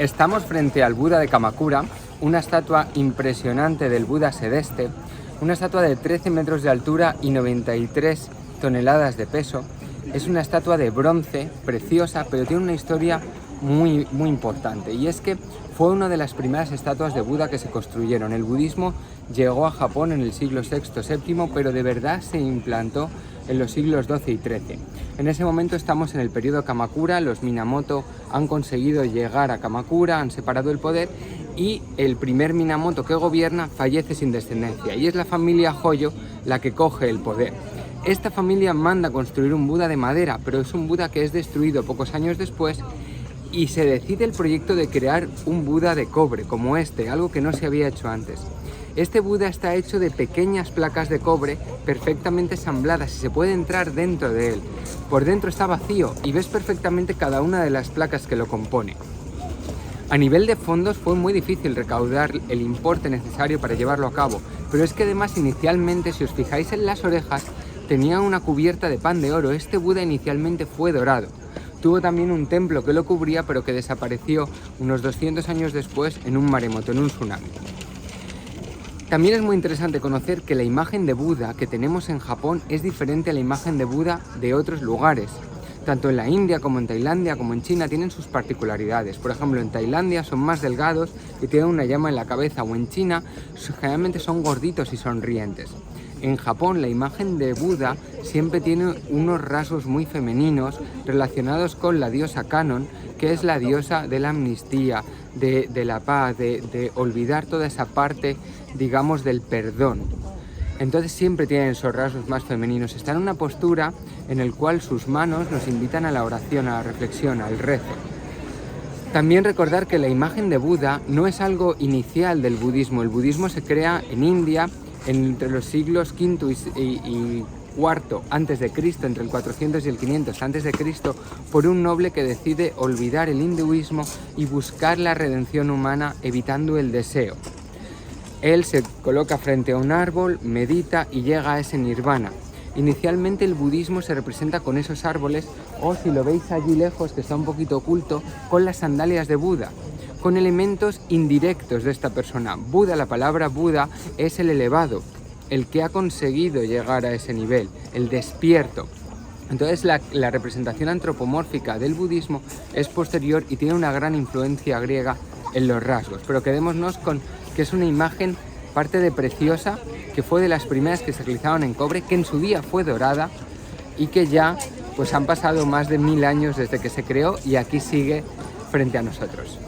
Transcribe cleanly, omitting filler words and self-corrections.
Estamos frente al Buda de Kamakura, una estatua impresionante del Buda Sedeste, una estatua de 13 metros de altura y 93 toneladas de peso. Es una estatua de bronce, preciosa, pero tiene una historia muy importante, y es que fue una de las primeras estatuas de Buda que se construyeron. El budismo llegó a Japón en el siglo VI-VII, pero de verdad se implantó en los siglos XII y XIII. En ese momento estamos en el periodo Kamakura, los Minamoto han conseguido llegar a Kamakura, han separado el poder y el primer Minamoto que gobierna fallece sin descendencia y es la familia Hoyo la que coge el poder. Esta familia manda construir un Buda de madera, pero es un Buda que es destruido pocos años después y se decide el proyecto de crear un Buda de cobre como este, algo que no se había hecho antes. Este Buda está hecho de pequeñas placas de cobre perfectamente ensambladas y se puede entrar dentro de él. Por dentro está vacío y ves perfectamente cada una de las placas que lo compone. A nivel de fondos fue muy difícil recaudar el importe necesario para llevarlo a cabo, pero es que además inicialmente, si os fijáis en las orejas, tenía una cubierta de pan de oro. Este Buda inicialmente fue dorado. Tuvo también un templo que lo cubría, pero que desapareció unos 200 años después en un maremoto, en un tsunami. También es muy interesante conocer que la imagen de Buda que tenemos en Japón es diferente a la imagen de Buda de otros lugares. Tanto en la India como en Tailandia como en China tienen sus particularidades. Por ejemplo, en Tailandia son más delgados y tienen una llama en la cabeza, o en China generalmente son gorditos y sonrientes. En Japón la imagen de Buda siempre tiene unos rasgos muy femeninos relacionados con la diosa Kannon, que es la diosa de la amnistía, de la paz, de olvidar toda esa parte, digamos, del perdón. Entonces siempre tienen esos rasgos más femeninos. Está en una postura en la cual sus manos nos invitan a la oración, a la reflexión, al rezo. También recordar que la imagen de Buda no es algo inicial del budismo. El budismo se crea en India entre los siglos V y IV antes de Cristo, entre el 400 y el 500 antes de Cristo, por un noble que decide olvidar el hinduismo y buscar la redención humana evitando el deseo. Él se coloca frente a un árbol, medita y llega a ese nirvana. Inicialmente el budismo se representa con esos árboles, o si lo veis allí lejos, que está un poquito oculto, con las sandalias de Buda, con elementos indirectos de esta persona. Buda, la palabra Buda es el elevado, el que ha conseguido llegar a ese nivel, el despierto. Entonces la representación antropomórfica del budismo es posterior y tiene una gran influencia griega en los rasgos, pero quedémonos con que es una imagen parte de preciosa, que fue de las primeras que se realizaron en cobre, que en su día fue dorada y que ya pues han pasado más de 1000 años desde que se creó y aquí sigue frente a nosotros.